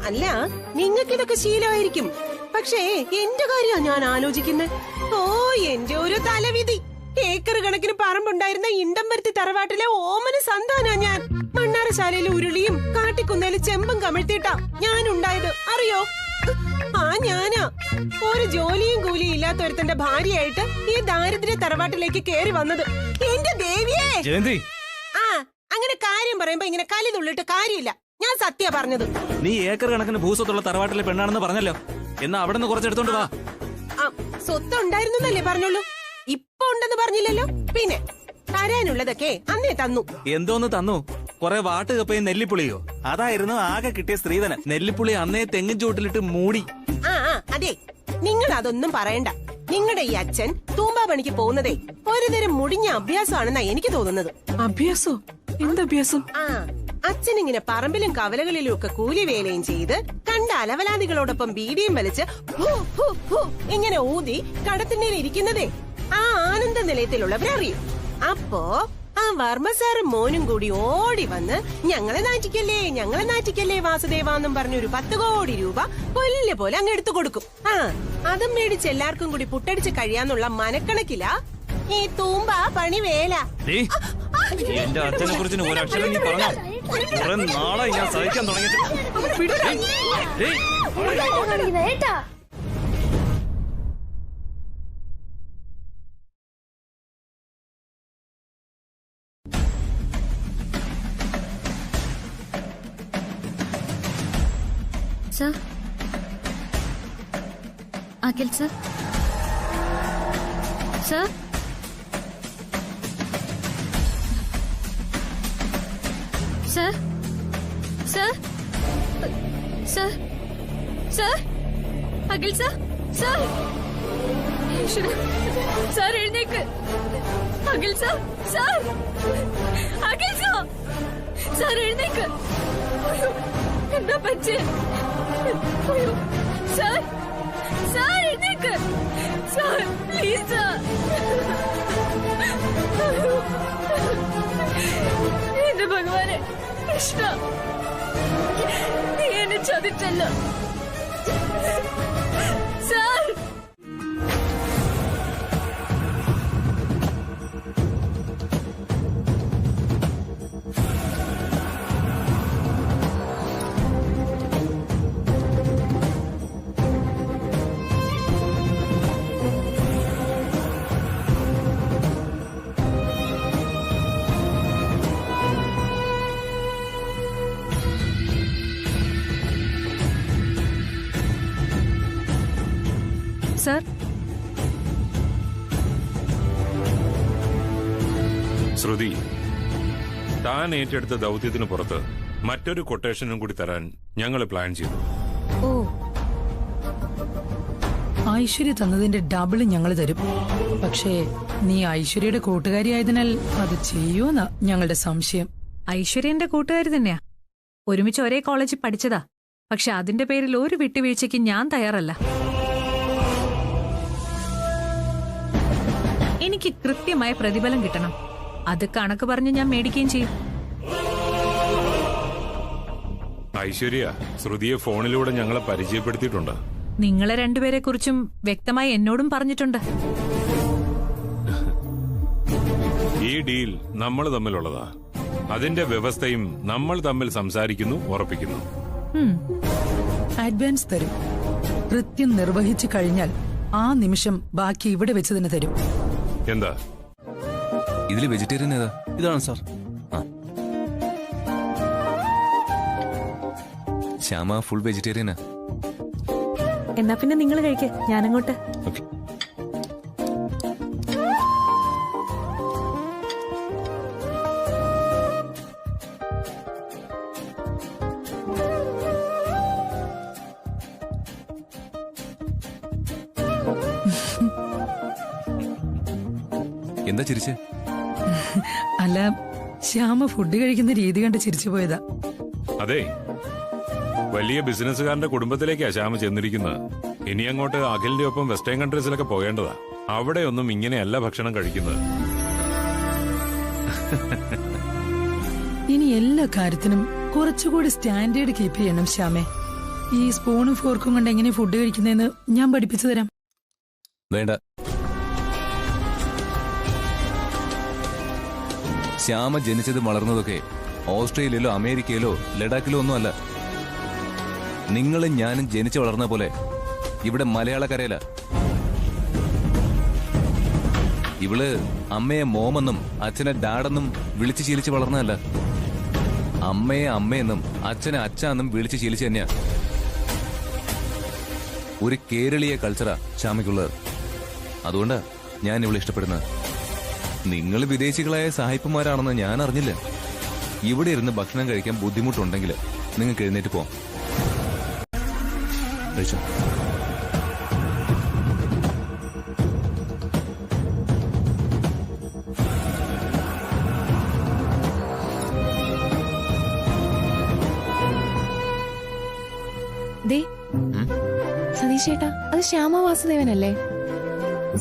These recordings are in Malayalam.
അല്ല, നിങ്ങൾക്കിതൊക്കെ ശീലമായിരിക്കും. പക്ഷേ എന്റെ കാര്യമാ ഞാൻ ആലോചിക്കുന്നത്. ഓ, എന്റെ ഒരു തലവിധി. ഏക്കർ കണക്കിന് പറമ്പുണ്ടായിരുന്ന ഇണ്ടംപരുത്തി തറവാട്ടിലെ ഓമന സന്താനാ ഞാൻ. മണ്ണാറശാലയിലെ ഉരുളിയും കാട്ടിക്കുന്നതിൽ ചെമ്പും കമിഴ്ത്തിയിട്ടാ ഞാനുണ്ടായത്, അറിയോ? ആ ഞാനാ ഒരു ജോലിയും കൂലിയും ഇല്ലാത്തൊരുത്തന്റെ ഭാര്യയായിട്ട് ഈ ദാരിദ്ര്യ തറവാട്ടിലേക്ക് കേറി വന്നത്. എന്റെ ദേവിയേ! ആ, അങ്ങനെ കാര്യം പറയുമ്പോ ഇങ്ങനെ കലി തുള്ളിട്ട് കാര്യമില്ല. ഞാൻ സത്യ പറഞ്ഞത്. നീ ഏക്കർ കണക്കിന് ഭൂസ്വത്തുള്ള തറവാട്ടിലെ പെണ്ണാണെന്ന് പറഞ്ഞല്ലോ. എന്നാ അവിടെ നിന്ന് കുറച്ചെടുത്തോണ്ട് വാ. സ്വത്ത് ഉണ്ടായിരുന്നല്ലേ പറഞ്ഞുള്ളൂ, ഇപ്പൊ ഉണ്ടെന്ന് പറഞ്ഞില്ലല്ലോ. പിന്നെ തരാനുള്ളതൊക്കെ അന്നേ തന്നു. എന്തോന്ന് തന്നു? കൊറേ വാട്ടുകപ്പയും നെല്ലിപ്പുളിയോ? അതായിരുന്നു ആകെ കിട്ടിയ സ്ത്രീധനം. നെല്ലിപ്പുളി അന്നേ തെങ്ങിൻ ചൂട്ടിലിട്ട് മൂടി. അതെ, നിങ്ങൾ അതൊന്നും പറയണ്ട. നിങ്ങളുടെ ഈ അച്ഛൻ തൂമ്പാ പണിക്ക് പോകുന്നതേ ഒരുതരം മുടിഞ്ഞ അഭ്യാസമാണെന്നാ എനിക്ക് തോന്നുന്നത്. അഭ്യാസോ? എന്തഭ്യാസം? അച്ഛൻ ഇങ്ങനെ പറമ്പിലും കവലകളിലും ഒക്കെ കൂലിവേലയും ചെയ്ത് കണ്ട അലവലാദികളോടൊപ്പം ബീഡിയും വലിച്ച് ഇങ്ങനെ ഊതി കടത്തിന്മേൽ ഇരിക്കുന്നതേ ആ ആനന്ദ നിലയത്തിലുള്ളവരറിയും. അപ്പോ ആ വർമ്മ സാറും മോനും കൂടി ഓടി വന്ന് ഞങ്ങളെ നാറ്റിക്കല്ലേ വാസുദേവാന്നും പറഞ്ഞൊരു 10 കോടി രൂപ കൊല്ല് പോലെ അങ്ങ് എടുത്തു കൊടുക്കും. അതും മേടിച്ച് എല്ലാവർക്കും കൂടി പുട്ടടിച്ച് കഴിയാന്നുള്ള മനക്കണക്കിലാ ഈ തൂമ്പ പണി വേല. എന്റെ അച്ഛനെ കുറിച്ച് ഒരക്ഷരം നീ പറഞ്ഞോ? കുറെ നാളായി ഞാൻ സഹിക്കാൻ തുടങ്ങിയിട്ട്. Sir? Akhil sir? Sir? Sir? Sir? Sir? Sir? Akhil sir? Sir? Sir, എഴുന്നേക്ക്. Akhil sir? Sir? Akhil sir? Sir, എഴുന്നേക്ക്. എന്താ പറ്റേ? Sir? Sir, എഴുന്നേക്ക്. Sir, please sir. എന്റെ ഭഗവാനെ, കൃഷ്ണ, നീ എന്നെ ചതിച്ചല്ലോ. Sir! സർ, ശ്രുതി, താൻ ഏറ്റെടുത്ത ദൗത്യത്തിന് പുറത്ത് മറ്റൊരു കൊട്ടേഷനും കൂടി തരാൻ ഞങ്ങൾ പ്ലാൻ ചെയ്തു. ഓ, ഐശ്വര്യ തന്നതിന്റെ ഡബിൾ ഞങ്ങൾ തരും. പക്ഷേ നീ ഐശ്വര്യയുടെ കൂട്ടുകാരിയായതിനാൽ അത് ചെയ്യുമെന്നാ ഞങ്ങളുടെ സംശയം. ഐശ്വര്യന്റെ കൂട്ടുകാരി തന്നെയാ. ഒരുമിച്ച് ഒരേ കോളേജിൽ പഠിച്ചതാ. പക്ഷെ അതിന്റെ പേരിൽ ഒരു വിട്ടുവീഴ്ചയ്ക്ക് ഞാൻ തയ്യാറല്ല. എനിക്ക് കൃത്യമായ പ്രതിഫലം കിട്ടണം. അത് കണക്ക് പറഞ്ഞ് ഞാൻ മേടിക്കുകയും ചെയ്യും. ഐശ്വര്യ ശ്രുതിയെ ഫോണിലൂടെ ഞങ്ങളെ പരിചയപ്പെടുത്തിയിട്ടുണ്ട്. നിങ്ങളെ രണ്ടുപേരെ കുറിച്ചും വ്യക്തമായി എന്നോടും പറഞ്ഞിട്ടുണ്ട്. ഈ ഡീൽ നമ്മൾ തമ്മിലുള്ളതാ. അതിന്റെ വ്യവസ്ഥയും നമ്മൾ തമ്മിൽ സംസാരിക്കുന്നു, ഉറപ്പിക്കുന്നു. അഡ്വാൻസ് തരും. കൃത്യം നിർവഹിച്ചു കഴിഞ്ഞാൽ ആ നിമിഷം ബാക്കി ഇവിടെ വെച്ച് തന്നെ തരും. എന്താ ഇതില് വെജിറ്റേറിയൻ ഏതാ? ഇതാണ് സാർ. ശ്യാമ ഫുൾ വെജിറ്റേറിയനാ. എന്നാ പിന്നെ നിങ്ങൾ കഴിക്കേ, ഞാനങ്ങോട്ട്. ഓക്കെ. എന്താ ചിരിച്ചേ? അല്ല, ശ്യാമ ഫുഡ് കഴിക്കുന്ന രീതി കണ്ട് ചിരിച്ചു പോയതാ. അതെ, വലിയ ബിസിനസ്സുകാരന്റെ കുടുംബത്തിലേക്കാ ശ്യാമ ചെന്നിരിക്കുന്നത്. ഇനി അങ്ങോട്ട് അഖിലിന്റെ ഒപ്പം വെസ്റ്റേൺ കൺട്രീസിലൊക്കെ പോകേണ്ടതാ. അവിടെയൊന്നും ഇങ്ങനെയല്ല ഭക്ഷണം കഴിക്കുന്നത്. ഇനി എല്ലാ കാര്യത്തിനും കുറച്ചുകൂടി സ്റ്റാൻഡേർഡ് കീപ്പ് ചെയ്യണം ശ്യാമേ. ഈ സ്പൂണും ഫോർക്കും കൊണ്ട് എങ്ങനെ ഫുഡ് കഴിക്കുന്നതെന്ന് ഞാൻ പഠിപ്പിച്ചു തരാം. വേണ്ട. ശ്യാമ ജനിച്ചതും വളർന്നതൊക്കെ ഓസ്ട്രേലിയയിലോ അമേരിക്കയിലോ ലഡാക്കിലോ ഒന്നുമല്ല. നിങ്ങളും ഞാനും ജനിച്ചു വളർന്ന പോലെ ഇവിടെ മലയാളക്കരയില. ഇവള് അമ്മയെ മോമെന്നും അച്ഛനെ ഡാഡെന്നും വിളിച്ചു ശീലിച്ച് വളർന്നതല്ല. അമ്മയെ അമ്മയെന്നും അച്ഛനെ അച്ഛനെന്നും വിളിച്ചു ശീലിച്ച് തന്നെയാ. ഒരു കേരളീയ കൾച്ചറാ ശ്യാമയ്ക്കുള്ളത്. അതുകൊണ്ടാ ഞാൻ ഇവളെ ഇഷ്ടപ്പെടുന്നത്. നിങ്ങൾ വിദേശികളായ സാഹിബുമാരാണെന്ന് ഞാൻ അറിഞ്ഞില്ല. ഇവിടെ ഇരുന്ന് ഭക്ഷണം കഴിക്കാൻ ബുദ്ധിമുട്ടുണ്ടെങ്കിൽ നിങ്ങൾക്ക് എഴുന്നേറ്റ് പോവാം. കഴിച്ചോ. ദേ സതീഷ് ചേട്ടാ, അത് ശ്യാമ വാസുദേവനല്ലേ?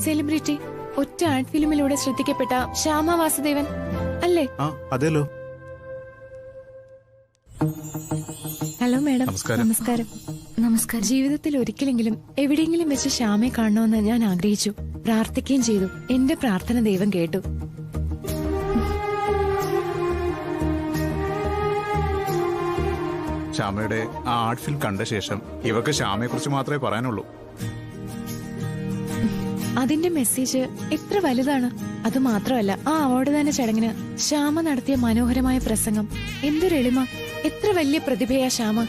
സെലിബ്രിറ്റി, ഒറ്റ ആർട്ട് ഫിലിമിലൂടെ ശ്രദ്ധിക്കപ്പെട്ട ശ്യാമ വാസുദേവൻ അല്ലേ? അതെല്ലോ. Hello madam. നമസ്കാരം. നമസ്കാരം. ജീവിതത്തിൽ ഒരിക്കലെങ്കിലും എവിടെയെങ്കിലും വെച്ച് ശ്യാമയെ കാണണമെന്ന് ഞാൻ ആഗ്രഹിച്ചു, പ്രാർത്ഥിക്കുകയും ചെയ്തു. എന്റെ പ്രാർത്ഥന ദൈവം കേട്ടു. ശ്യാമയുടെ ആ ആർട്ട് ഫിലിം കണ്ട ശേഷം ഇവക്ക് ശ്യാമയെ കുറിച്ച് മാത്രമേ പറയാനുള്ളൂ. അതിന്റെ മെസ്സേജ് എത്ര വലുതാണ്. അത് മാത്രമല്ല, ആ അവാർഡ്ദാന ചടങ്ങിന് ശ്യാമ നടത്തിയ മനോഹരമായ പ്രസംഗം എന്തൊരു എളിമ, എത്ര വലിയ പ്രതിഭയാ ശ്യാമ.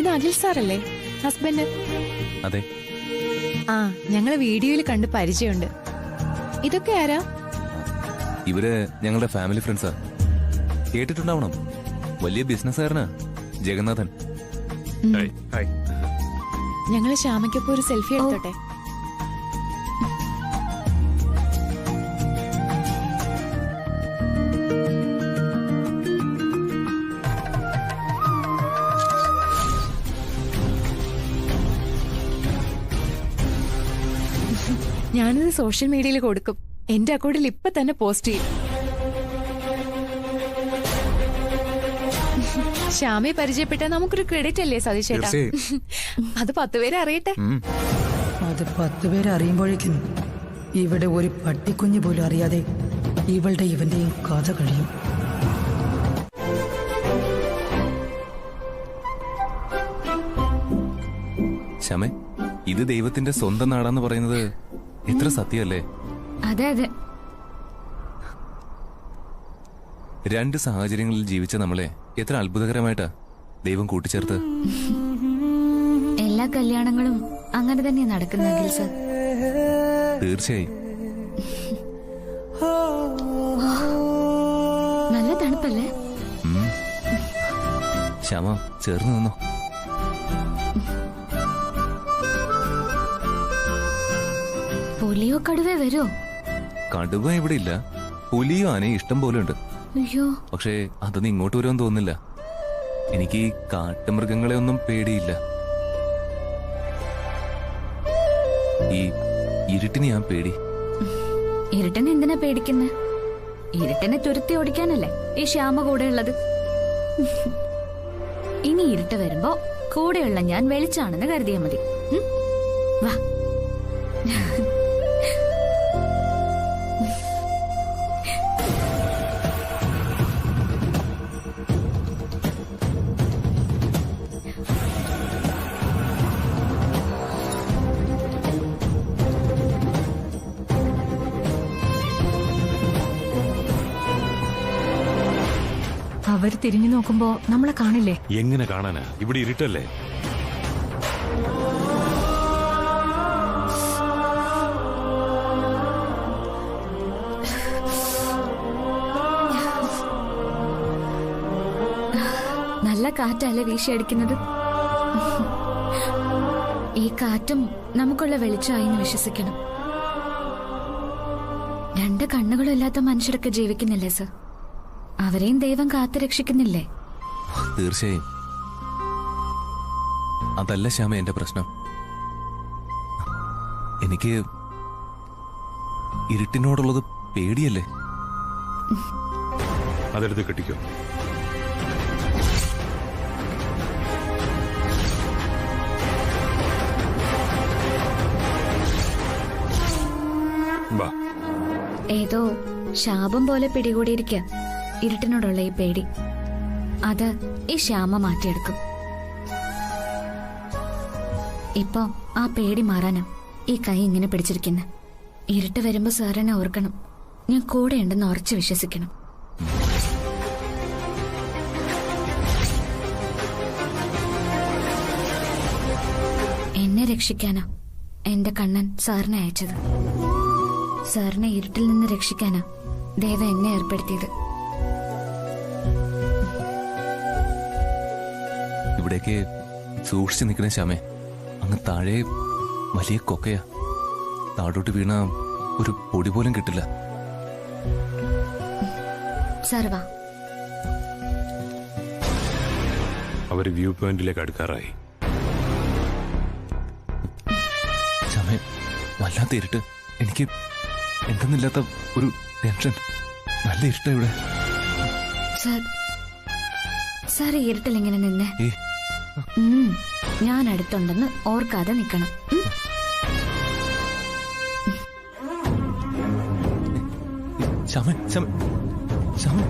ഇത് അഖിൽ സാറല്ലേ, ഹസ്ബൻഡ്? അതെ. ആ, ഞങ്ങള് വീഡിയോയിൽ കണ്ട് പരിചയമുണ്ട്. ഇതൊക്കെ ആരാ? ഇവര് ഞങ്ങളുടെ ഫാമിലി ഫ്രണ്ട്സാ. കേട്ടിട്ടുണ്ടാവണം. വലിയ ബിസിനസ്സുകാരനാ ജഗന്നാഥൻ. ഞങ്ങള് ശ്യാമയ്ക്കൊപ്പം ഒരു സെൽഫി എടുത്തോട്ടെ? ഞാനിത് സോഷ്യൽ മീഡിയയിൽ കൊടുക്കും. എന്റെ അക്കൗണ്ടിൽ ഇപ്പൊ തന്നെ പോസ്റ്റ് ചെയ്യും. ശ്യാമയെ പരിചയപ്പെട്ട നമുക്കൊരു ക്രെഡിറ്റ് അല്ലേ സതീഷ് ചേട്ടാ? അത് 10 പേരെ അറിയട്ടെ. അത് 10 പേരെ അറിയുമ്പോഴേക്കും ഇവിടെ ഒരു പട്ടിക്കുഞ്ഞ് പോലും അറിയാതെ ഇവളുടെ ഇവന്റെയും കഥ കഴിയും. ശ്യാമേ, ഇത് ദൈവത്തിന്റെ സ്വന്തം നാടാന്ന് പറയുന്നത് എത്ര സത്യമല്ലേ? അതെ അതെ. 2 സാഹചര്യങ്ങളിൽ ജീവിച്ച നമ്മളെ എത്ര അത്ഭുതകരമായിട്ടാ ദൈവം കൂട്ടിച്ചേർത്ത്. എല്ലാ കല്യാണങ്ങളും അങ്ങനെ തന്നെ നടക്കുന്ന സർ. തീർച്ചയായും. നല്ല തണുപ്പല്ലേ? ശ്യാമ, ചേർന്ന് നിന്നോ. പുലിയോ കടുവ വരോ? കടുവ ഇവിടെ ഇല്ല. പുലിയോ ആനയും ഇഷ്ടം പോലെ ഉണ്ട്. അയ്യോ, പക്ഷേ അതൊന്നും ഇങ്ങോട്ട് വരുമെന്ന് തോന്നുന്നില്ല. എനിക്ക് ഈ കാട്ടുമൃഗങ്ങളെ ഒന്നും പേടിയില്ല. ഈ ഇരുട്ടിന് ഞാൻ പേടി. ഇരുട്ടിനെ എന്തിനാ പേടിക്കുന്നേ? ഇരുട്ടിനെ തുരുത്തി ഓടിക്കാനല്ലേ ഈ ശ്യാമ കൂടെ ഉള്ളത്. ഇനി ഇരുട്ട് വരുമ്പോ കൂടെയുള്ള ഞാൻ വെളിച്ചാണെന്ന് കരുതിയാ മതി. വാ. അവര് തിരിഞ്ഞു നോക്കുമ്പോ നമ്മളെ കാണില്ലേ? എങ്ങനെ കാണാനാ? ഇവിടെ ഇരുട്ടല്ലേ. നല്ല കാറ്റല്ലേ വീശിയടിക്കുന്നത്. ഈ കാറ്റും നമുക്കുള്ള വെളിച്ചമായിന്ന് വിശ്വസിക്കണം. 2 കണ്ണുകളും ഇല്ലാത്ത മനുഷ്യരൊക്കെ ജീവിക്കുന്നില്ലേ സർ? അവരെയും ദൈവം കാത്തു രക്ഷിക്കുന്നില്ലേ? തീർച്ചയായും. അതല്ല ശ്യാമ എന്റെ പ്രശ്നം. എനിക്ക് ഇരുട്ടിനോടുള്ളത് പേടിയല്ലേ. അതെടുത്ത് കെട്ടിക്കോ. വാ. ഏതോ ശാപം പോലെ പിടികൂടിയിരിക്കുക ഇരുട്ടിനോടുള്ള ഈ പേടി. അത് ഈ ശ്യാമ മാറ്റിയെടുക്കും. ഇപ്പൊ ആ പേടി മാറാനാ ഈ കൈ ഇങ്ങനെ പിടിച്ചിരിക്കുന്നെ. ഇരുട്ട് വരുമ്പോ സാറിനെ ഓർക്കണം, ഞാൻ കൂടെ ഉണ്ടെന്ന് ഉറച്ചു വിശ്വസിക്കണം. എന്നെ രക്ഷിക്കാനാ എന്റെ കണ്ണൻ സാറിനെ അയച്ചത്. സാറിനെ ഇരുട്ടിൽ നിന്ന് രക്ഷിക്കാനാ ദേവ എന്നെ ഏർപ്പെടുത്തിയത്. ഇവിടേക്ക് സൂക്ഷിച്ചു നിൽക്കണേ ശ്യാമേ. അങ്ങ് താഴെ വലിയ കൊക്കയാ. താഴോട്ട് വീണ ഒരു പൊടി പോലും കിട്ടില്ല. സാർ വാ. അവര് വ്യൂ പോയിന്റിലേക്ക് അടുക്കാറായി. ശ്യാമേ, വല്ലാത്ത ഇരുട്ട്. എനിക്ക് എന്തെന്നില്ലാത്ത ഒരു ടെൻഷൻ. നല്ല ഇരുട്ടാ ഇവിടെ. സാർ ഈ ഇരുട്ടിൽ ഇങ്ങനെ നിന്നേ. ഞാൻ അടുത്തുണ്ടെന്ന് ഓർക്കാതെ നിൽക്കണം. ശ്യാമേ, ശ്യാമേ, ശ്യാമേ.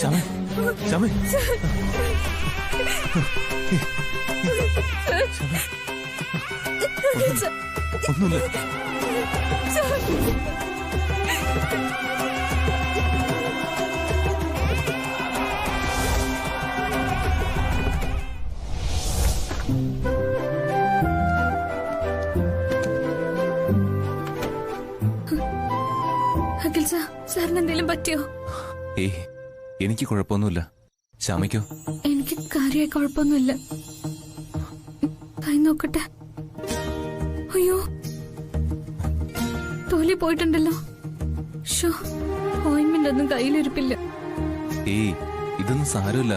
ശ്യാമേ, ശ്യാമേ, ഒന്നുമില്ല. അഖിൽ സാറിന് എന്തെങ്കിലും പറ്റിയോ? ഏയ്, എനിക്ക് കുഴപ്പമൊന്നുമില്ല. ശ്യാമയ്ക്കോ? എനിക്ക് കാര്യമായി കുഴപ്പമൊന്നുമില്ല. കൈ നോക്കട്ടെ. അയ്യോ, തൊലി പോയിട്ടുണ്ടല്ലോ. ഓയിന്റ്മെന്റ് ഒന്നും കയ്യിലിരിപ്പില്ല. ഏയ്, ഇതൊന്നും സാരമില്ല.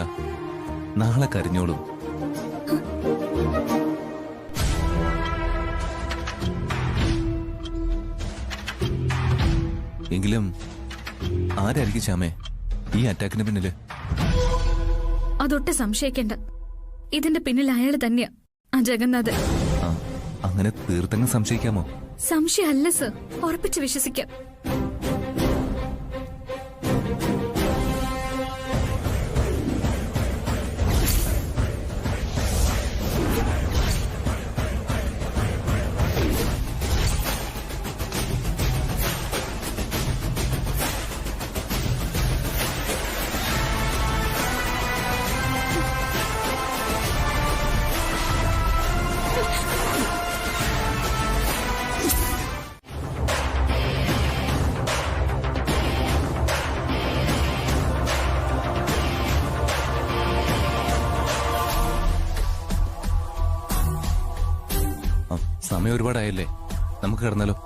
നാളെ കരിഞ്ഞോളും. എങ്കിലും ആരായിരിക്കും ശ്യാമേ ഈ അറ്റാക്കിന് പിന്നില്? അതൊട്ട് സംശയിക്കേണ്ട. ഇതിന്റെ പിന്നിൽ അയാൾ തന്നെയാ, ആ ജഗന്നാഥ്. അങ്ങനെ തീർത്തങ്ങ് സംശയിക്കാമോ? സംശയമല്ല സർ, ഉറപ്പിച്ച് വിശ്വസിക്കാം. സമയം ഒരുപാടായല്ലേ, നമുക്ക് കിടന്നാലോ?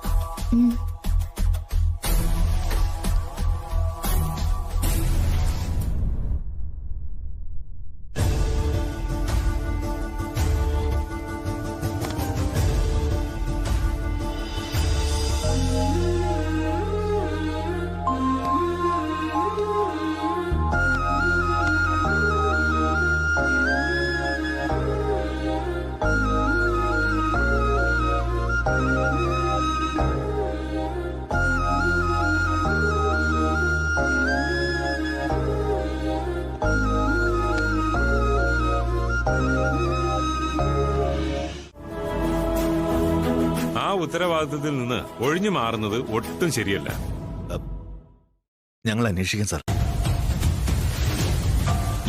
ആ ഉത്തരവാദിത്തത്തിൽ നിന്ന് ഒഴിഞ്ഞു മാറുന്നത് ഒട്ടും ശരിയല്ല. ഞങ്ങൾ അന്വേഷിക്കാം സാർ.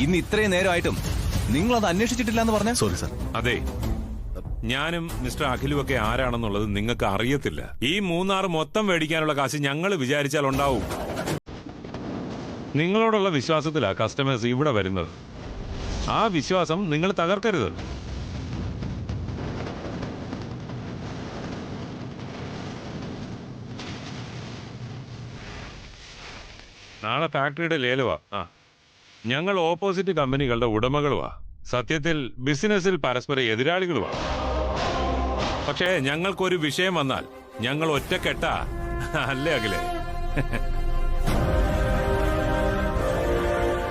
ഇന്ന് ഇത്രയും നേരമായിട്ടും നിങ്ങൾ അത് അന്വേഷിച്ചിട്ടില്ല എന്ന് പറഞ്ഞ? Sorry sir. അതെ, ഞാനും മിസ്റ്റർ അഖിലും ഒക്കെ ആരാണെന്നുള്ളത് നിങ്ങൾക്ക് അറിയത്തില്ല. ഈ മൂന്നാർ മൊത്തം മേടിക്കാനുള്ള കാശ് ഞങ്ങൾ വിചാരിച്ചാൽ ഉണ്ടാവും. നിങ്ങളോടുള്ള വിശ്വാസത്തിലാ കസ്റ്റമേഴ്സ് ഇവിടെ വരുന്നത്. ആ വിശ്വാസം നിങ്ങൾ തകർക്കരുത്. നാളെ ഫാക്ടറിയുടെ ലേലവാ. ഞങ്ങൾ ഓപ്പോസിറ്റ് കമ്പനികളുടെ ഉടമകളുമാ. സത്യത്തിൽ ബിസിനസ്സിൽ പരസ്പര എതിരാളികളുമാ. പക്ഷേ ഞങ്ങൾക്കൊരു വിഷയം വന്നാൽ ഞങ്ങൾ ഒറ്റക്കെട്ടാ, അല്ലേ അഖിലേ?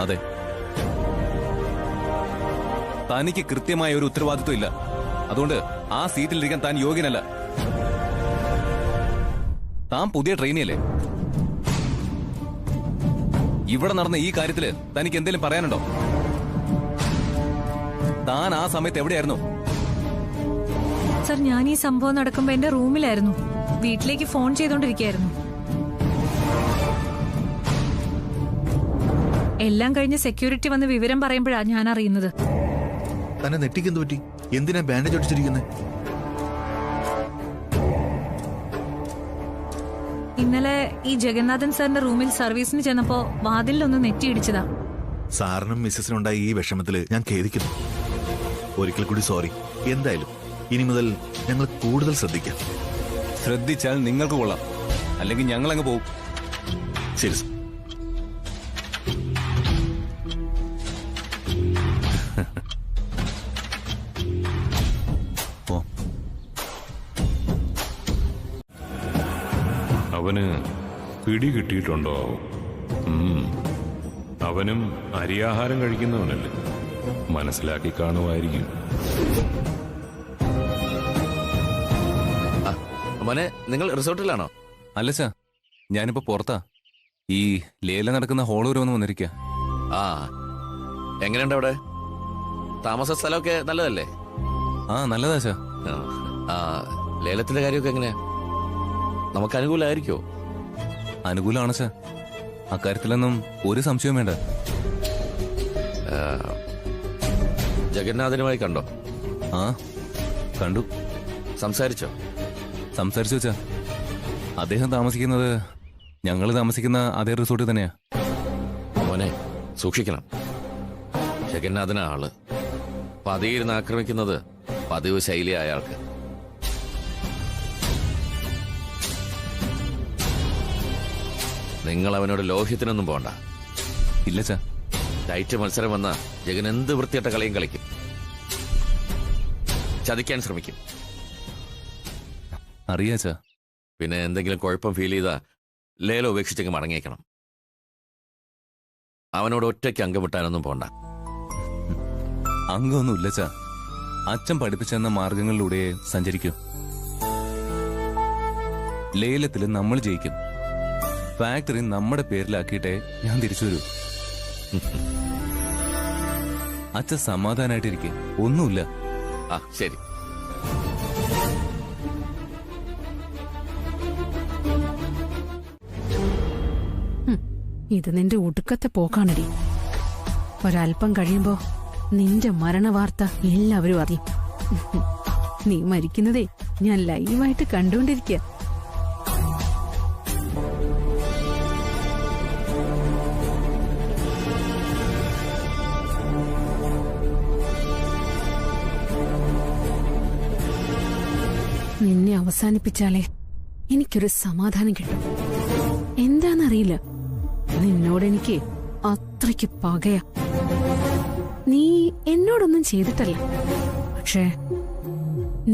അതെ, തനിക്ക് കൃത്യമായ ഒരു ഉത്തരവാദിത്വം ഇല്ല. അതുകൊണ്ട് ആ സീറ്റിലിരിക്കാൻ താൻ യോഗ്യനല്ല. താൻ പുതിയ ട്രെയിനിയല്ലേ? ഇവിടെ നടന്ന ഈ കാര്യത്തില് തനിക്ക് എന്തെങ്കിലും പറയാനുണ്ടോ? താൻ ആ സമയത്ത് എവിടെയായിരുന്നു? സർ, ഞാൻ ഈ സംഭവം നടക്കുമ്പോ എന്റെ റൂമിലായിരുന്നു. വീട്ടിലേക്ക് ഫോൺ ചെയ്തോണ്ടിരിക്കുകയായിരുന്നു. എല്ലാം കഴിഞ്ഞ് സെക്യൂരിറ്റി വന്ന് വിവരം പറയുമ്പോഴാ ഞാൻ അറിയുന്നത്. തന്നെ നെറ്റിക്കെന്ത് പറ്റി? എന്തിനാ ബാൻഡേജ് ഒട്ടിച്ചിരിക്കുന്നത്? ഇന്നലെ ഈ ജഗന്നാഥൻ സാറിന്റെ റൂമിൽ സർവീസിന് ചെന്നപ്പോ വാതിലൊന്ന് നെറ്റിയിടിച്ചതാ. സാറിനും മിസ്സസിനുണ്ടായ ഈ വിഷമത്തില് ഞാൻ ഖേദിക്കുന്നു. ഒരിക്കൽ കൂടി സോറി. എന്തായാലും ഇനി മുതൽ ഞങ്ങൾ കൂടുതൽ ശ്രദ്ധിക്കാം. ശ്രദ്ധിച്ചാൽ നിങ്ങൾക്ക് കൊള്ളാം, അല്ലെങ്കിൽ ഞങ്ങൾ അങ്ങ് പോകും. ശരി സർ. അവന് പിടി കിട്ടിയിട്ടുണ്ടോ? അവനും അരിയാഹാരം കഴിക്കുന്നവനല്ലേ, മനസ്സിലാക്കി കാണുമായിരിക്കും. മോനെ, നിങ്ങൾ റിസോർട്ടിലാണോ? അല്ല സാ, ഞാനിപ്പോ പുറത്താ. ഈ ലേലം നടക്കുന്ന ഹോളൂർ വന്ന് വന്നിരിക്കുക. ആ, എങ്ങനെയുണ്ട് അവിടെ? താമസ സ്ഥലമൊക്കെ നല്ലതല്ലേ? ആ, നല്ലതാ സാ. ലേലത്തിന്റെ കാര്യമൊക്കെ എങ്ങനെയാ? നമുക്ക് അനുകൂലമായിരിക്കോ? അനുകൂലമാണ് സാർ. അക്കാര്യത്തിലൊന്നും ഒരു സംശയവും വേണ്ട. ജഗന്നാഥനുമായി കണ്ടോ? ആ, കണ്ടു. സംസാരിച്ചോ? സംസാരിച്ചു വെച്ചാ. അദ്ദേഹം താമസിക്കുന്നത് ഞങ്ങൾ താമസിക്കുന്ന അതേ റിസോർട്ടിൽ തന്നെയാ. മോനെ, സൂക്ഷിക്കണം. ജഗന്നാഥന ആള് പതിയിരുന്ന് ആക്രമിക്കുന്നത് പതിവ് ശൈലി അയാൾക്ക്. നിങ്ങൾ അവനോട് ലോഹ്യത്തിനൊന്നും പോണ്ട. ഇല്ല ചാ. ഡയറ്റ് മത്സരം വന്ന ജഗൻ എന്ത് വൃത്തിയിട്ട കളിയും കളിക്കും. ചതിക്കാൻ ശ്രമിക്കും. അറിയാച്ചാ. പിന്നെ എന്തെങ്കിലും കുഴപ്പം ഫീൽ ചെയ്താ ലേലം ഉപേക്ഷിച്ചെങ്കിൽ മടങ്ങിയേക്കണം. അവനോട് ഒറ്റയ്ക്ക് അംഗം വിട്ടാനൊന്നും പോണ്ട. അംഗമൊന്നും ഇല്ല ചാ. അച്ഛൻ പഠിപ്പിച്ചെന്ന മാർഗങ്ങളിലൂടെ സഞ്ചരിക്കൂ. ലേലത്തിൽ നമ്മൾ ജയിക്കും. ഫാക്ടറി നമ്മുടെ പേരിലാക്കിയിട്ടേ ഞാൻ തിരിച്ചു വരൂ. അച്ഛൻ സമാധാനായിട്ടിരിക്കെ. ഒന്നുമില്ല. ആ, ശരി. ഇത് നിന്റെ ഒടുക്കത്തെ പോക്കാണടി. ഒരല്പം കഴിയുമ്പോ നിന്റെ മരണവാർത്ത എല്ലാവരും അറിയും. നീ മരിക്കുന്നതേ ഞാൻ ലൈവായിട്ട് കണ്ടുകൊണ്ടിരിക്കുക. നിന്നെ അവസാനിപ്പിച്ചാലേ എനിക്കൊരു സമാധാനം കിട്ടും. എന്താന്നറിയില്ല, നിന്നോടെനിക്ക് അത്രയ്ക്ക് പകയാ. നീ എന്നോടൊന്നും ചെയ്തിട്ടല്ല, പക്ഷേ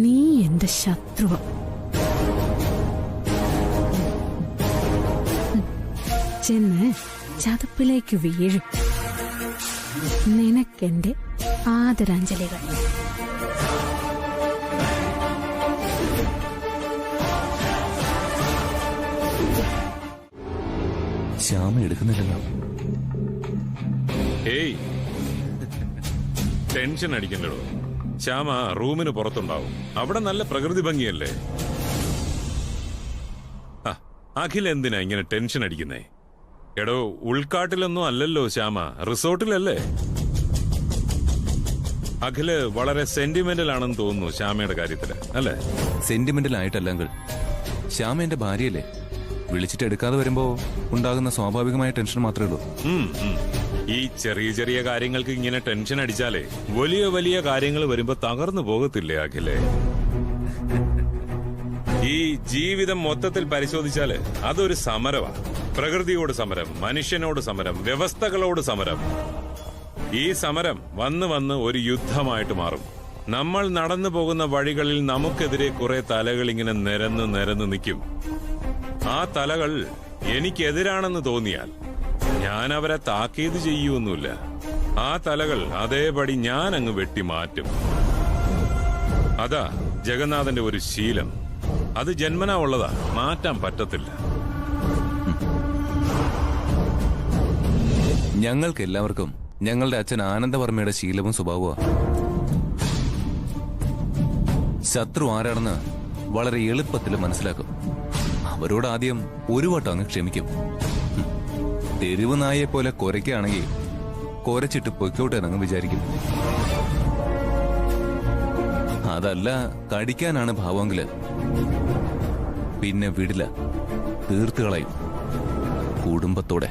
നീ എന്റെ ശത്രുവ. ചെന്ന് ചതുപ്പിലേക്ക് വീഴും. നിനക്കെന്റെ ആദരാഞ്ജലികൾ. ശ്യാമ എടുക്കുന്നില്ലല്ലോ. ഏയ്, ടെൻഷൻ അടിക്കണ്ടോ. ശ്യാമ റൂമിന് പുറത്തുണ്ടാവും. അവിടെ നല്ല പ്രകൃതി ഭംഗിയല്ലേ. അഖിൽ എന്തിനാ ഇങ്ങനെ ടെൻഷൻ അടിക്കുന്നേ? എടോ, ഉൾക്കാട്ടിലൊന്നും അല്ലല്ലോ ശ്യാമ, റിസോർട്ടിലല്ലേ. അഖില് വളരെ സെന്റിമെന്റൽ ആണെന്ന് തോന്നുന്നു ശ്യാമയുടെ കാര്യത്തില്, അല്ലേ? സെന്റിമെന്റൽ ആയിട്ടല്ല അങ്കിൾ, ശ്യാമ എന്റെ ഭാര്യയല്ലേ. വിളിച്ചിട്ട് എടുക്കാതെ വരുമ്പോ ഉണ്ടാകുന്ന സ്വാഭാവികമായ ടെൻഷൻ മാത്രമേ ഉള്ളൂ. ഈ ചെറിയ ചെറിയ കാര്യങ്ങൾക്ക് ഇങ്ങനെ ടെൻഷൻ അടിച്ചാലേ വലിയ വലിയ കാര്യങ്ങൾ വരുമ്പോ തകർന്നു പോകത്തില്ലേ അഖിലേ? ഈ ജീവിതം മൊത്തത്തിൽ പരിശോധിച്ചാല് അതൊരു സമരമാണ്. പ്രകൃതിയോട് സമരം, മനുഷ്യനോട് സമരം, വ്യവസ്ഥകളോട് സമരം. ഈ സമരം വന്ന് വന്ന് ഒരു യുദ്ധമായിട്ട് മാറും. നമ്മൾ നടന്നു പോകുന്ന വഴികളിൽ നമുക്കെതിരെ കുറെ തലകൾ ഇങ്ങനെ നിരന്ന് നിരന്ന് നിൽക്കും. ആ തലകൾ എനിക്കെതിരാണെന്ന് തോന്നിയാൽ ഞാൻ അവരെ താക്കീത് ചെയ്യൊന്നുമില്ല. ആ തലകൾ അതേപടി ഞാൻ അങ്ങ് വെട്ടിമാറ്റും. അതാ ജഗന്നാഥന്റെ ഒരു ശീലം. അത് ജന്മനാ ഉള്ളതാ, മാറ്റാൻ പറ്റത്തില്ല. ഞങ്ങൾക്ക് എല്ലാവർക്കും ഞങ്ങളുടെ അച്ഛൻ ആനന്ദവർമ്മയുടെ ശീലവും സ്വഭാവമാണ്. ശത്രു ആരാണെന്ന് വളരെ എളുപ്പത്തിൽ മനസ്സിലാക്കും. അവരോട് ആദ്യം ഒരു വട്ടം അങ്ങ് ക്ഷമിക്കും. തെരുവ് നായെ പോലെ കുരയ്ക്കുകയാണെങ്കിൽ കുരച്ചിട്ട് പൊയ്ക്കോട്ടെ എന്നങ്ങ് വിചാരിക്കും. അതല്ല കടിക്കാനാണ് ഭാവമെങ്കില് പിന്നെ വിടില്ല, തീർത്ത് കളയും കുടുംബത്തോടെ.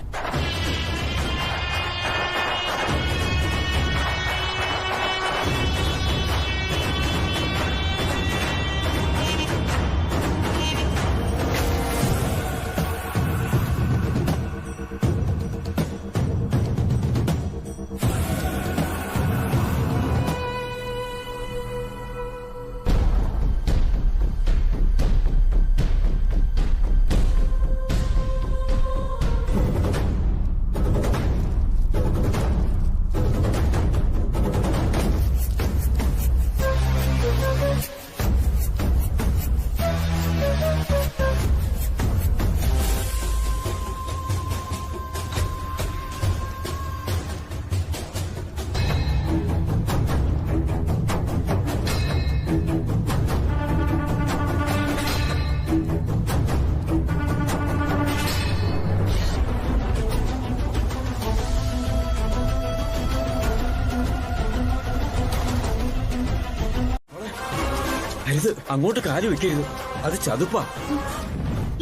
അങ്ങോട്ട് കാല് വെക്കരുത്, അത് ചതുപ്പാ.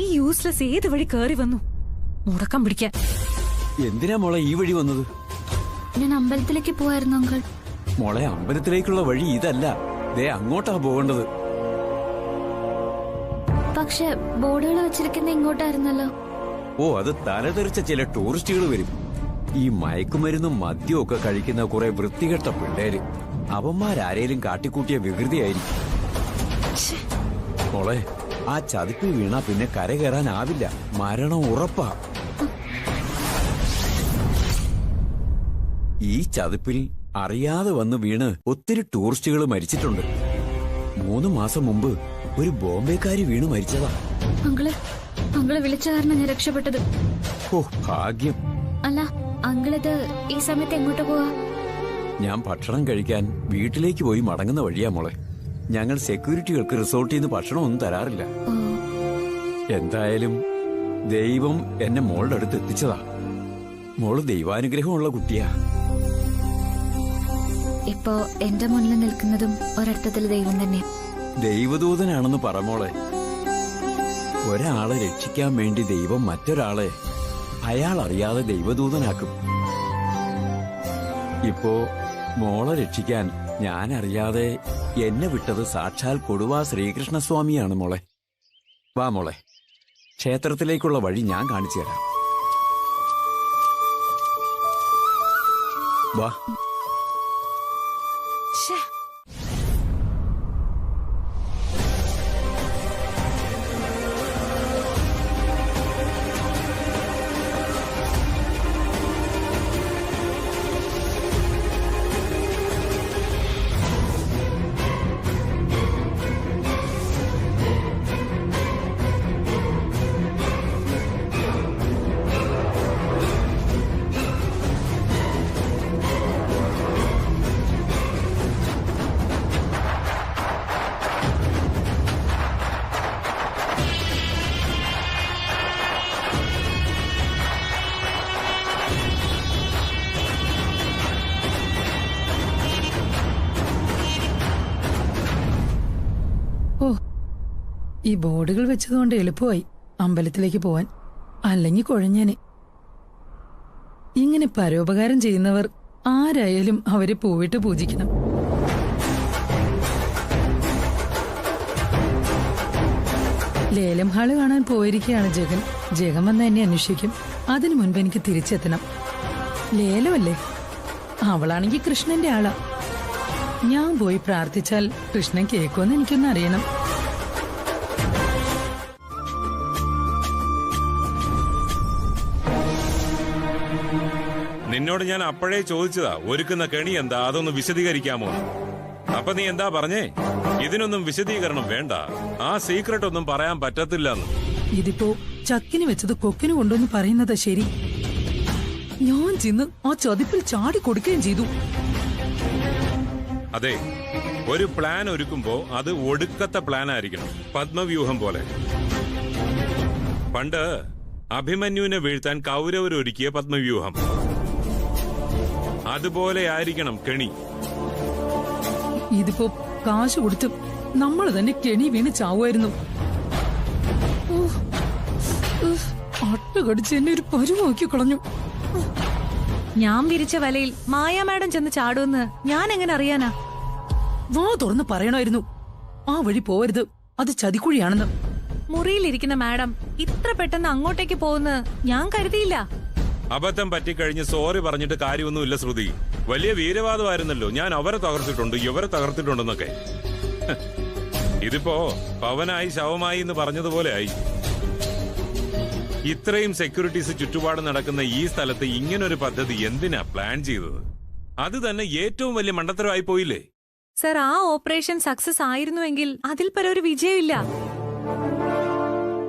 ഈ യൂസ്ലെസ് ഏത് വഴി കേറി വന്നു മുടക്കം പിടിക്കാൻ? എന്തിനാ മോളെ ഈ വഴി വന്നത്? ഞാൻ അമ്പലത്തിലേക്ക് പോവായിരുന്നു അങ്കിൾ. മോളെ, അമ്പലത്തിലേക്കുള്ള വഴി ഇതല്ല, ദേ അങ്ങോട്ടാ പോകേണ്ടത്. പക്ഷെ ബോർഡുകൾ വെച്ചിരിക്കുന്ന ഇങ്ങോട്ടായിരുന്നല്ലോ. ഓ, അത് തലതെറിച്ച ചില ടൂറിസ്റ്റുകൾ വരും. ഈ മയക്കുമരുന്നും മദ്യവും ഒക്കെ കഴിക്കുന്ന കുറെ വൃത്തികെട്ട പിള്ളേര്. അവന്മാരാരേലും കാട്ടിക്കൂട്ടിയ വികൃതിയായിരിക്കും. മോളെ, ആ ചതിപ്പിൽ വീണാ പിന്നെ കര കയറാനാവില്ല, മരണം ഉറപ്പാ. ഈ ചതിപ്പിൽ അറിയാതെ വന്ന് വീണ് ഒത്തിരി ടൂറിസ്റ്റുകൾ മരിച്ചിട്ടുണ്ട്. 3 മാസം മുമ്പ് ഒരു ബോംബെക്കാരി വീണ് മരിച്ചതാ. അങ്കിള് വിളിച്ച കാരണം ഞാൻ രക്ഷപ്പെട്ടത്. ഓ, ഭാഗ്യം. അല്ല, അങ്കിളിത് ഈ സമയത്ത് എങ്ങോട്ട് പോവാ? ഞാൻ ഭക്ഷണം കഴിക്കാൻ വീട്ടിലേക്ക് പോയി മടങ്ങുന്ന വഴിയാ മോളെ. ഞങ്ങൾ സെക്യൂരിറ്റികൾക്ക് റിസോർട്ടിൽ നിന്ന് ഭക്ഷണമൊന്നും തരാറില്ല. എന്തായാലും ദൈവം എന്നെ മോളുടെ അടുത്ത് എത്തിച്ചതാ. മോള് ദൈവാനുഗ്രഹമുള്ള കുട്ടിയാ. ഇപ്പോ എന്റെ മുന്നിൽ നിൽക്കുന്നതും ഒരർത്ഥത്തിൽ ദൈവം തന്നെ. ദൈവദൂതനാണെന്ന് പറ മോളെ. ഒരാളെ രക്ഷിക്കാൻ വേണ്ടി ദൈവം മറ്റൊരാളെ അയാൾ അറിയാതെ ദൈവദൂതനാക്കും. ഇപ്പോ മോളെ രക്ഷിക്കാൻ ഞാൻ അറിയാതെ എന്നെ വിട്ടത് സാക്ഷാൽ കൊടുവാ ശ്രീകൃഷ്ണസ്വാമിയാണ് മോളെ. വാ മോളെ, ക്ഷേത്രത്തിലേക്കുള്ള വഴി ഞാൻ കാണിച്ചു തരാം. വാ. ഈ ബോർഡുകൾ വെച്ചതുകൊണ്ട് എളുപ്പമായി അമ്പലത്തിലേക്ക് പോവാൻ. അല്ലെങ്കിൽ കുഴഞ്ഞേനെ. ഇങ്ങനെ പരോപകാരം ചെയ്യുന്നവർ ആരായാലും അവരെ പൂവിട്ട് പൂജിക്കണം. ലേലം ഹാള് കാണാൻ പോയിരിക്കുകയാണ് ജഗൻ. ജഗൻ വന്ന് എന്നെ അന്വേഷിക്കും. അതിനു മുൻപ് എനിക്ക് തിരിച്ചെത്തണം. ലേലമല്ലേ? അവളാണെങ്കിൽ കൃഷ്ണന്റെ ആളാ. ഞാൻ പോയി പ്രാർത്ഥിച്ചാൽ കൃഷ്ണൻ കേൾക്കുമെന്ന് എനിക്കൊന്ന് അറിയണം. നിന്നോട് ഞാൻ അപ്പോഴേ ചോദിച്ചതാ, ഒരുക്കുന്ന കെണി എന്താ, അതൊന്ന് വിശദീകരിക്കാമോ? അപ്പൊ നീ എന്താ പറഞ്ഞേ? ഇതിനൊന്നും വിശദീകരണം വേണ്ട, ആ സീക്രട്ട് ഒന്നും പറയാൻ പറ്റത്തില്ലെന്ന്. ഇതിപ്പോ ചക്കിന് വെച്ചത് കൊക്കിന് കൊണ്ടൊന്ന് പറയുന്നതാ ശരി. ഞാൻ ചെന്ന് ആ ചതിപ്പിൽ ചാടി കൊടുക്കുകയും ചെയ്തു. അതെ, ഒരു പ്ലാൻ ഒരുക്കുമ്പോ അത് ഒടുക്കത്തെ പ്ലാൻ ആയിരിക്കണം, പത്മവ്യൂഹം പോലെ. പണ്ട് അഭിമന്യുവിനെ വീഴ്ത്താൻ കൗരവർ ഒരുക്കിയ പത്മവ്യൂഹം, അതുപോലെ ആയിരിക്കണം കെണി. ഇതിപ്പോ കാശ് കൊടുത്ത് നമ്മൾ തന്നെ കെണി വീണ് ചാവുമായിരുന്നു. അട്ടുകടിച്ച് എന്നെ ഒരു പരുവാക്കി കളഞ്ഞു. ഞാൻ വിരിച്ച വലയിൽ മായാ മാഡം ചെന്ന് ചാടുമെന്ന് ഞാൻ എങ്ങനെ അറിയാനാ? വാ തുറന്ന് പറയണമായിരുന്നു, ആ വഴി പോവരുത്, അത് ചതിക്കുഴിയാണെന്ന്. മുറിയിലിരിക്കുന്ന മാഡം ഇത്ര പെട്ടെന്ന് അങ്ങോട്ടേക്ക് പോകുന്ന ഞാൻ കരുതിയില്ല. അബദ്ധം പറ്റിക്കഴിഞ്ഞ് സോറി പറഞ്ഞിട്ട് കാര്യമൊന്നുമില്ല ശ്രുതി. വലിയ വീരവാദമായിരുന്നല്ലോ, ഞാൻ അവരെ തകർത്തിട്ടുണ്ട് ഇവരെ തകർത്തിട്ടുണ്ടെന്നൊക്കെ. ഇതിപ്പോ പവനായി ശവമായി എന്ന് പറഞ്ഞതുപോലെ ആയി. ഇത്രയും സെക്യൂരിറ്റീസ് ചുറ്റുപാട് നടക്കുന്ന ഈ സ്ഥലത്ത് ഇങ്ങനൊരു പദ്ധതി എന്തിനാ പ്ലാൻ ചെയ്തത്? അത് തന്നെ ഏറ്റവും വലിയ മണ്ടത്തരമായി പോയില്ലേ? സർ, ആ ഓപ്പറേഷൻ സക്സസ് ആയിരുന്നുവെങ്കിൽ അതിൽ പരൊരു വിജയമില്ല.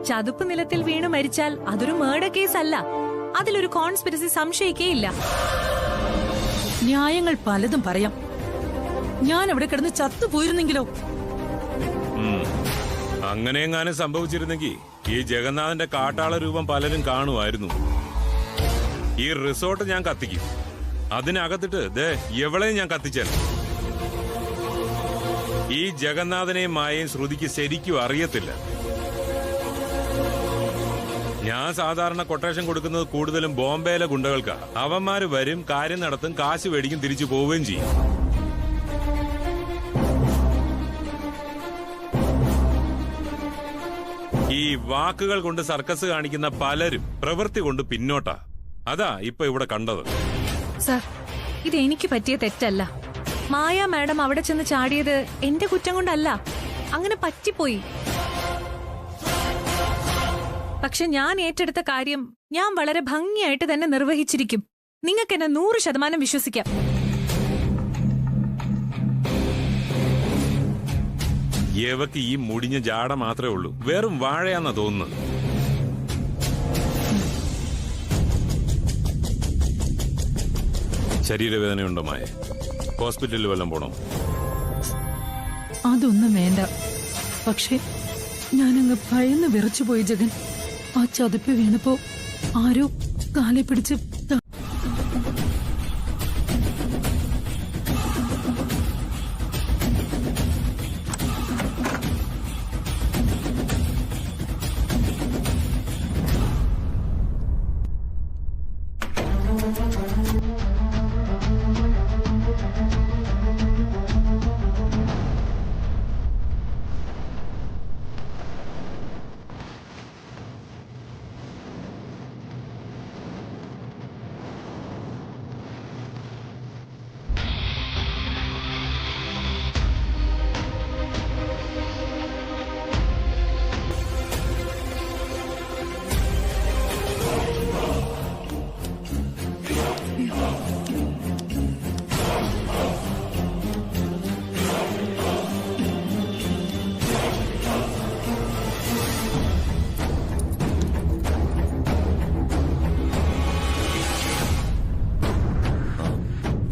ചതുപ്പ് നിലത്തിൽ വീണ് മരിച്ചാൽ അതൊരു മേർഡർ കേസ് അല്ല, അതിലൊരു കോൺസ്പിരസി സംശയിക്കേയില്ല. ന്യായങ്ങൾ പലതും പറയാം. ഞാൻ അവിടെ കിടന്ന് ചത്തുപോയിരുന്നെങ്കിലോ? അങ്ങനെയെങ്ങാനും സംഭവിച്ചിരുന്നെങ്കിൽ ഈ ജഗന്നാഥന്റെ കാട്ടാള രൂപം പലരും കാണുമായിരുന്നു. ഈ റിസോർട്ട് ഞാൻ കത്തിക്കും, അതിനകത്തിട്ട് ദേ എവളെയും ഞാൻ കത്തിച്ചാൽ. ഈ ജഗന്നാഥനെയും മായയും ശ്രുതിക്ക് ശരിക്കും അറിയത്തില്ല. ഞാൻ സാധാരണ കൊട്ടേഷൻ കൊടുക്കുന്നത് കൂടുതലും ബോംബെയിലെ ഗുണ്ടകൾക്കാ. അവന്മാര് വരും, കാര്യം നടത്തും, കാശ് മേടിക്കും, തിരിച്ചു പോവുകയും ചെയ്യും. ഈ വാക്കുകൾ കൊണ്ട് സർക്കസ് കാണിക്കുന്ന പലരും പ്രവൃത്തി കൊണ്ട് പിന്നോട്ടാ. അതാ ഇപ്പൊ ഇവിടെ കണ്ടത്. സർ, ഇത് എനിക്ക് പറ്റിയ തെറ്റല്ല. മായാ മാഡം അവിടെ ചെന്ന് ചാടിയത് എന്റെ കുറ്റം കൊണ്ടല്ല, അങ്ങനെ പറ്റിപ്പോയി. പക്ഷെ ഞാൻ ഏറ്റെടുത്ത കാര്യം ഞാൻ വളരെ ഭംഗിയായിട്ട് തന്നെ നിർവഹിച്ചിരിക്കും. നിങ്ങൾക്ക് എന്നെ 100% വിശ്വസിക്കാം. ഏവക്ക് ഈ മുടിഞ്ഞ ജാട മാത്രമേ ഉള്ളൂ, വെറും വാഴയാന്നാ തോന്നുന്നത്. ശരീരവേദനയുണ്ടോ മായ? ഹോസ്പിറ്റലിൽ വല്ലതും പോണോ? അതൊന്നും വേണ്ട. പക്ഷെ ഞാനങ്ങ് ഭയന്ന് വിറച്ചുപോയി ജഗൻ. ആ ചതുപ്പ് വീണപ്പോ ആരോ കാലെ പിടിച്ച്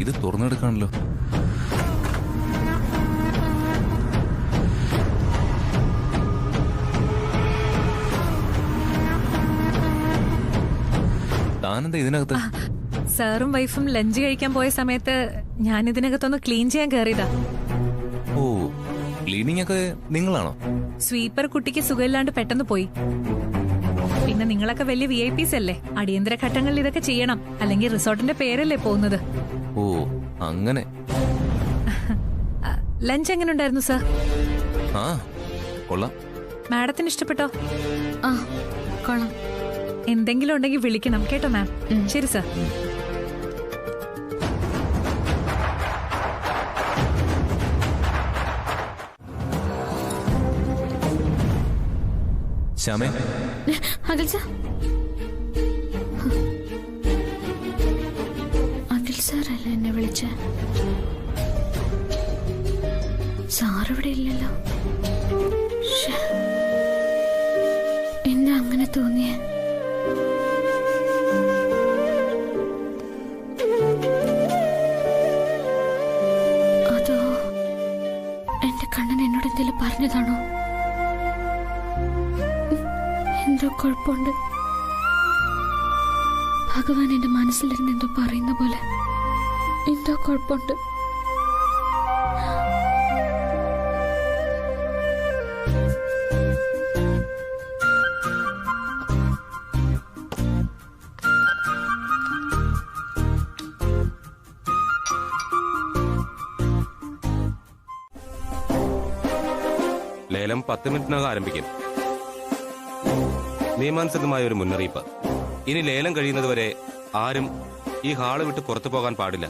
ഇത് തുറന്നെടുക്കാണല്ലോ. താനെന്താ ഇതിനകത്ത്? സാറും വൈഫും ലഞ്ച് കഴിക്കാൻ പോയ സമയത്ത് ഞാൻ ഇതിനകത്തൊന്ന് ക്ലീൻ ചെയ്യാൻ കയറിയതാ. ഓ, ക്ലീൻ ക്ലീനിങ് ഒക്കെ നിങ്ങളാണോ? സ്വീപ്പർ കുട്ടിക്ക് സുഖമില്ലാണ്ട് പെട്ടെന്ന് പോയി. പിന്നെ നിങ്ങളൊക്കെ വലിയ VIP അല്ലേ, അടിയന്തര ഘട്ടങ്ങളിൽ ഇതൊക്കെ ചെയ്യണം, അല്ലെങ്കിൽ റിസോർട്ടിന്റെ പേരല്ലേ പോകുന്നത്. ഓ അങ്ങനെ. ലഞ്ച് എങ്ങനെ ഉണ്ടായിരുന്നു സർ? ആ കൊള്ളാം. മാഡത്തിന് ഇഷ്ടപ്പെട്ടോ? ആ കൊള്ളാം. എന്തെങ്കിലും ഉണ്ടെങ്കിൽ വിളിക്കണം കേട്ടോ മാം. ശരി സർ. ശ്യാമേ, അഖിൽ സാർ. അഖിൽ സാറല്ലേ എന്നെ വിളിച്ച? സാറിവിടെ ഇല്ലല്ലോ. എന്താ അങ്ങനെ തോന്നിയേ? അതോ എന്റെ കണ്ണൻ എന്നോട് എന്തെങ്കിലും പറഞ്ഞതാണോ? എന്തോ കുഴപ്പമുണ്ട്. ഭഗവാൻ എന്റെ മനസ്സിലിരുന്ന് എന്തോ പറയുന്ന പോലെ. എന്തോ കുഴപ്പമുണ്ട്. ലേലം 10 മിനിറ്റിനകം ആരംഭിക്കും. നിയമാനുസൃതമായ ഒരു മുന്നറിയിപ്പ്. ഇനി ലേലം കഴിയുന്നതുവരെ ആരും ഈ ഹാള് വിട്ട് പുറത്തു പോകാൻ പാടില്ല.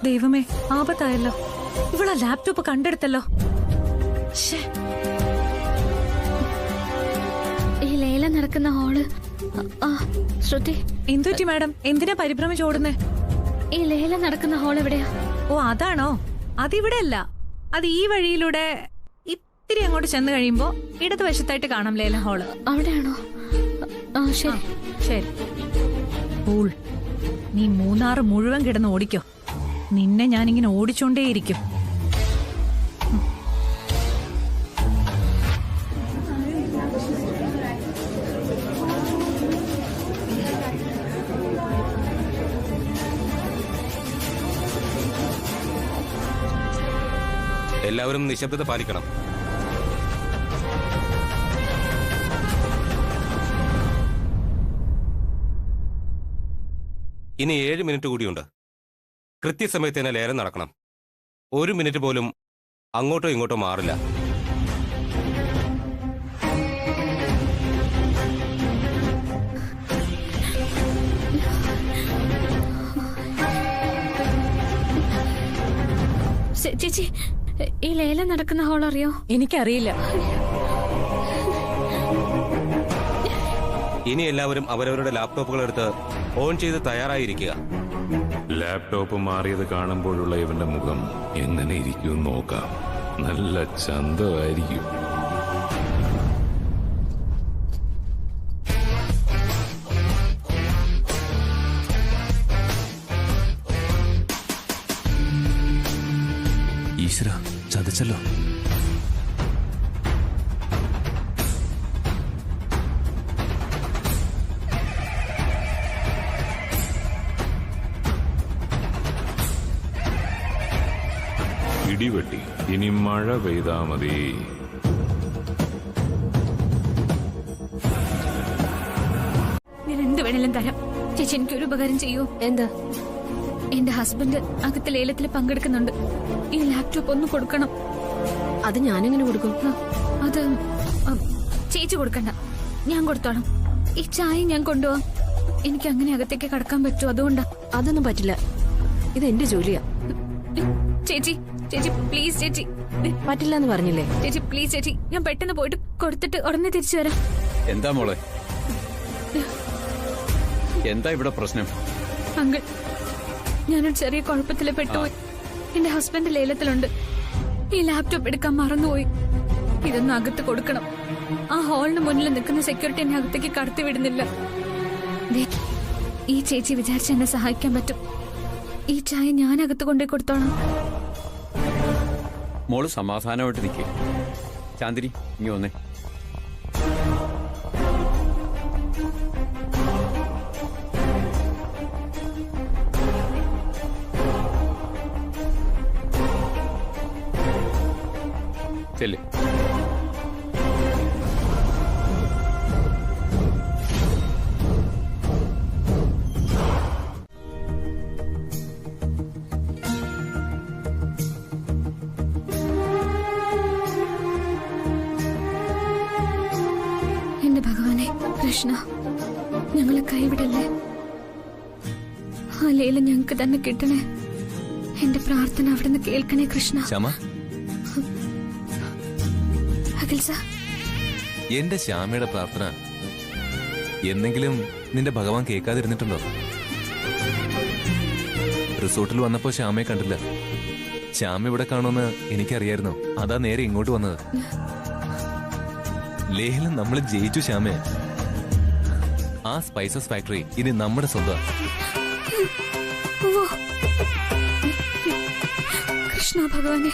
ദൈവമേ, ആപത്തായല്ലോ. ഇവളാ ലാപ്ടോപ്പ് കണ്ടെടുത്തല്ലോ. ഈ ലേലം നടക്കുന്ന ഹാള്. ശ്രുതി, എന്തുപറ്റി മാഡം? എന്തിനാ പരിഭ്രമിച്ച് ഓടുന്നേ? ഈ ലേലം നടക്കുന്ന ഹാൾ എവിടെയാ? ഓ അതാണോ? അതിവിടെ അല്ല, അത് ഈ വഴിയിലൂടെ ഇത്തിരി അങ്ങോട്ട് ചെന്ന് കഴിയുമ്പോ ഇടതുവശത്തായിട്ട് കാണാം ലേലം ഹാള്. അവിടെയാണോ? ശരി ശരി. നീ മൂന്നാറ് മുഴുവൻ കിടന്ന് ഓടിക്കോ. നിന്നെ ഞാനിങ്ങനെ ഓടിച്ചോണ്ടേയിരിക്കും. എല്ലാവരും നിശബ്ദത പാലിക്കണം. ഇനി 7 മിനിറ്റ് കൂടിയുണ്ട്. കൃത്യസമയത്ത് തന്നെ ലേലം നടക്കണം. 1 മിനിറ്റ് പോലും അങ്ങോട്ടോ ഇങ്ങോട്ടോ മാറില്ല. ചേച്ചി, ഈ ലേലം നടക്കുന്ന ഹാൾ അറിയോ? എനിക്കറിയില്ല. ഇനി എല്ലാവരും അവരവരുടെ ലാപ്ടോപ്പുകൾ എടുത്ത് ഓൺ ചെയ്ത് തയ്യാറായിരിക്കുക. ലാപ്ടോപ്പ് മാറിയത് കാണുമ്പോഴുള്ള ഇവന്റെ മുഖം എങ്ങനെ ഇരിക്കും നോക്കാം. നല്ല ചന്തമായിരിക്കും. ഈശ്വര, ചതിച്ചല്ലോ. ഇടിവെട്ടി, ഇനി മഴ പെയ്താ മതി. ഞാൻ എന്ത് വേണേലും തരാം. ചേച്ചി എനിക്കൊരു ഉപകാരം ചെയ്യൂ. എന്താ? എന്റെ ഹസ്ബൻഡ് അകത്ത് ലേലത്തിൽ പങ്കെടുക്കുന്നുണ്ട്. ഈ ലാപ്ടോപ്പ് ഒന്ന് കൊടുക്കണം. അത് ഞാനെങ്ങനെ കൊടുക്കും? അത് ചേച്ചി കൊടുക്കണ്ട, ഞാൻ കൊടുത്തോളാം. ഈ ചായ ഞാൻ കൊണ്ടുപോവാം. എനിക്ക് അങ്ങനെ അകത്തേക്ക് കടക്കാൻ പറ്റുമോ? അതുകൊണ്ടാ. അതൊന്നും പറ്റില്ല, ഇത് എന്റെ ജോലിയാ. ചേച്ചി ചേച്ചി പ്ലീസ് ചേച്ചി. പറ്റില്ല എന്ന് പറഞ്ഞില്ലേ? ചേച്ചി പ്ലീസ് ചേച്ചി, ഞാൻ പെട്ടെന്ന് പോയിട്ട് കൊടുത്തിട്ട് ഉടനെ തിരിച്ചു വരാം. എന്താ മോളെ, എന്താ ഇവിടെ പ്രശ്നം? അങ്കിൾ, ഞാനൊരു ചെറിയ കുഴപ്പത്തില് പെട്ടുപോയി. എന്റെ ഹസ്ബൻഡ് ലേലത്തിലുണ്ട്. ഈ ലാപ്ടോപ്പ് എടുക്കാൻ മറന്നുപോയി. ഇതൊന്നും അകത്ത് കൊടുക്കണം. ആ ഹാളിന് മുന്നിൽ നിൽക്കുന്ന സെക്യൂരിറ്റി എന്നെ അകത്തേക്ക് കടത്തി വിടുന്നില്ല. ദേ, ഈ ചേച്ചി വിചാരിച്ച് എന്നെ സഹായിക്കാൻ പറ്റും. ഈ ചായ ഞാൻ അകത്ത് കൊണ്ടുപോയി കൊടുത്തോളാം. മോള് സമാധാനമായിട്ട് നിൽക്കുക. ചാന്ദിനി, ഇങ്ങ് വന്നേ. ചെല്ല്. എന്റെ ഭഗവാനെ കൃഷ്ണ, ഞങ്ങളെ കൈവിടല്ലേ. ആ ലീല ഞങ്ങൾക്ക് തന്നെ കിട്ടണേ. എന്റെ പ്രാർത്ഥന അവിടുന്ന് കേൾക്കണേ കൃഷ്ണ. അഖിൽ സാർ, എന്റെ ശ്യാമയുടെ പ്രാർത്ഥന എന്തെങ്കിലും നിന്റെ ഭഗവാൻ കേൾക്കാതിരുന്നിട്ടുണ്ടോ? റിസോർട്ടിൽ വന്നപ്പോ ശ്യാമയെ കണ്ടില്ല. ശ്യാമ ഇവിടെ കാണുമെന്ന് എനിക്കറിയായിരുന്നു. അതാ നേരെ ഇങ്ങോട്ട് വന്നത്. ലേലം നമ്മൾ ജയിച്ചു ശ്യാമയെ. ആ സ്പൈസസ് ഫാക്ടറി ഇനി നമ്മുടെ സ്വന്തം. കൃഷ്ണ ഭഗവാനെ,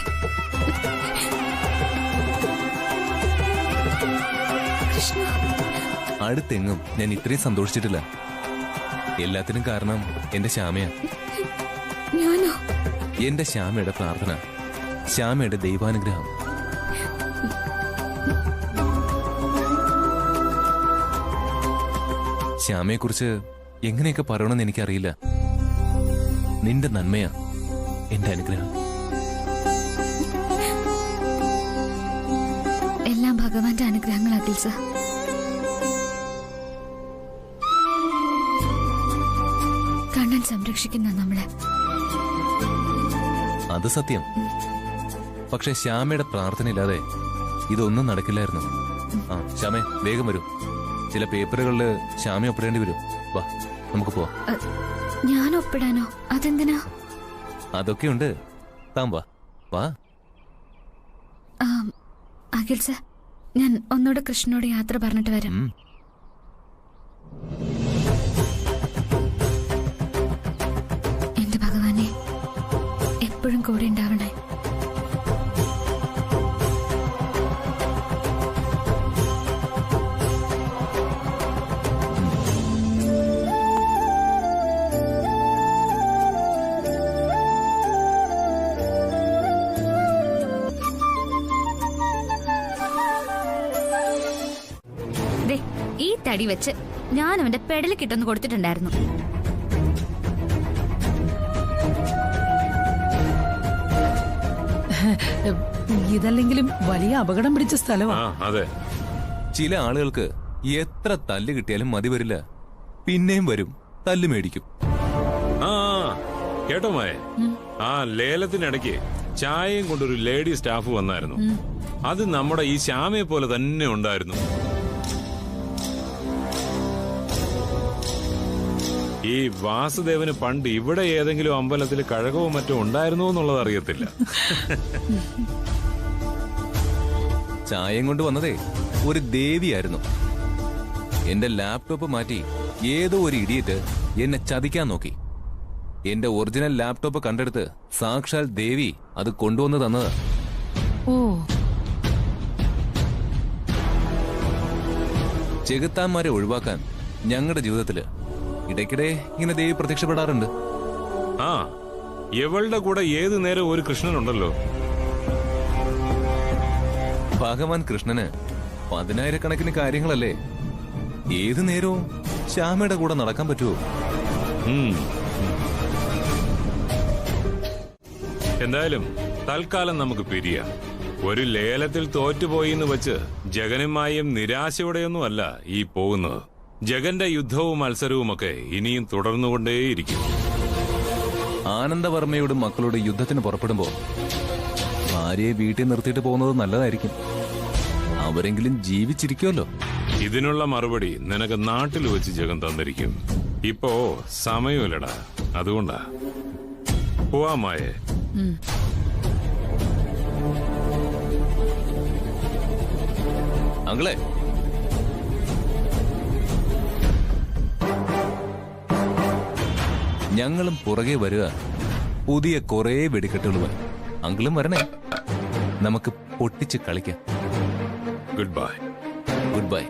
അടുത്തെങ്ങും ഞാൻ ഇത്രയും സന്തോഷിച്ചിട്ടില്ല. എല്ലാത്തിനും കാരണം എന്റെ ശ്യാമയാ. ഞാനോ? എന്റെ ശ്യാമയുടെ പ്രാർത്ഥന, ശ്യാമയുടെ ദൈവാനുഗ്രഹം. ശ്യാമയെക്കുറിച്ച് എങ്ങനെയൊക്കെ പറയണമെന്ന് എനിക്കറിയില്ല. നിന്റെ നന്മയാ എന്റെ അനുഗ്രഹം. എല്ലാം ഭഗവാന്റെ അനുഗ്രഹങ്ങളാക്കിൽ സാർ. കണ്ണൻ സംരക്ഷിക്കുന്ന നമ്മളെ. അത് സത്യം. പക്ഷെ ശ്യാമയുടെ പ്രാർത്ഥനയില്ലാതെ ഇതൊന്നും നടക്കില്ലായിരുന്നു. ആ ശ്യാമേ, വേഗം വരൂ. ചില പേപ്പറുകളില് ശ്യാമ ഒപ്പിടേണ്ടി വരും. വാ, നമുക്ക് പോവാം. ഞാൻ ഒപ്പിടാനോ? അതെന്തിനാ? അതൊക്കെയുണ്ട്. താൻ വാ. വാ. അഖിൽ സാർ, ഞാൻ ഒന്നുകൂടെ കൃഷ്ണനോട് യാത്ര പറഞ്ഞിട്ട് വരാം. എന്റെ ഭഗവാനെ, എപ്പോഴും കൂടെ ഉണ്ടാവണേ. ഈ തടി വെച്ച് ഞാൻ അവന്റെ പെടല് കിട്ടൊന്ന് കൊടുത്തിട്ടുണ്ടായിരുന്നു. ഇതല്ലെങ്കിലും വലിയ അപകടം പിടിച്ച സ്ഥലമാണ്. അതെ. ചില ആളുകൾക്ക് എത്ര തല്ല് കിട്ടിയാലും മതി വരില്ല. പിന്നെയും വരും, തല്ല് മേടിക്കും. ആ കേട്ടോ മായ, ആ ലേലത്തിനിടയ്ക്ക് ചായയും കൊണ്ടൊരു ലേഡി സ്റ്റാഫ് വന്നായിരുന്നു. അത് നമ്മുടെ ഈ ശ്യാമയെ പോലെ തന്നെ ഉണ്ടായിരുന്നു. ഈ വാസുദേവന് പണ്ട് ഇവിടെ ഏതെങ്കിലും അമ്പലത്തിൽ കഴകവും മറ്റോ ഉണ്ടായിരുന്നോ എന്നുള്ളത് അറിയത്തില്ല. ചായയും കൊണ്ട് വന്നതേ ഒരു ദേവിയായിരുന്നു. എന്റെ ലാപ്ടോപ്പ് മാറ്റി ഏതോ ഒരു ഇഡിയറ്റ് എന്നെ ചതിക്കാൻ നോക്കി. എന്റെ ഒറിജിനൽ ലാപ്ടോപ്പ് കണ്ടെടുത്ത് സാക്ഷാൽ ദേവി അത് കൊണ്ടുവന്ന് തന്നത്. ചെകുത്താന്മാരെ ഒഴിവാക്കാൻ ഞങ്ങളുടെ ജീവിതത്തില് ഇടയ്ക്കിടെ ഇങ്ങനെ ദേവി പ്രത്യക്ഷപ്പെടാറുണ്ട്. ആ, ഇവളുടെ കൂടെ ഏതു നേരം ഒരു കൃഷ്ണനുണ്ടല്ലോ. ഭഗവാൻ കൃഷ്ണന് 10,000 കാര്യങ്ങളല്ലേ. ഏതു നേരവും ശ്യാമയുടെ കൂടെ നടക്കാൻ പറ്റുമോ? എന്തായാലും തൽക്കാലം നമുക്ക് പിരിയാം. ഒരു ലേലത്തിൽ തോറ്റുപോയി എന്ന് വെച്ച് ജഗനുമായും നിരാശയോടെയൊന്നുമല്ല ഈ പോകുന്നത്. ജഗന്റെ യുദ്ധവും മത്സരവുമൊക്കെ ഇനിയും തുടർന്നുകൊണ്ടേയിരിക്കും. ആനന്ദവർമ്മയോടും മക്കളോട് യുദ്ധത്തിന് പുറപ്പെടുമ്പോ ഭാര്യയെ വീട്ടിൽ നിർത്തിയിട്ട് പോകുന്നത് നല്ലതായിരിക്കും. അവരെങ്കിലും ജീവിച്ചിരിക്കുമല്ലോ. ഇതിനുള്ള മറുപടി നിനക്ക് നാട്ടിൽ വെച്ച് ജഗൻ തന്നിരിക്കും. ഇപ്പോ സമയമില്ലടാ, അതുകൊണ്ടാ. പോവാമായേ. അങ്കിളെ, ഞങ്ങളും പുറകെ വരിക. പുതിയ കുറേ വെടിക്കെട്ടുകളുമായി. അങ്കിളും വരണേ, നമുക്ക് പൊട്ടിച്ച് കളിക്കാം. Good bye. Good bye.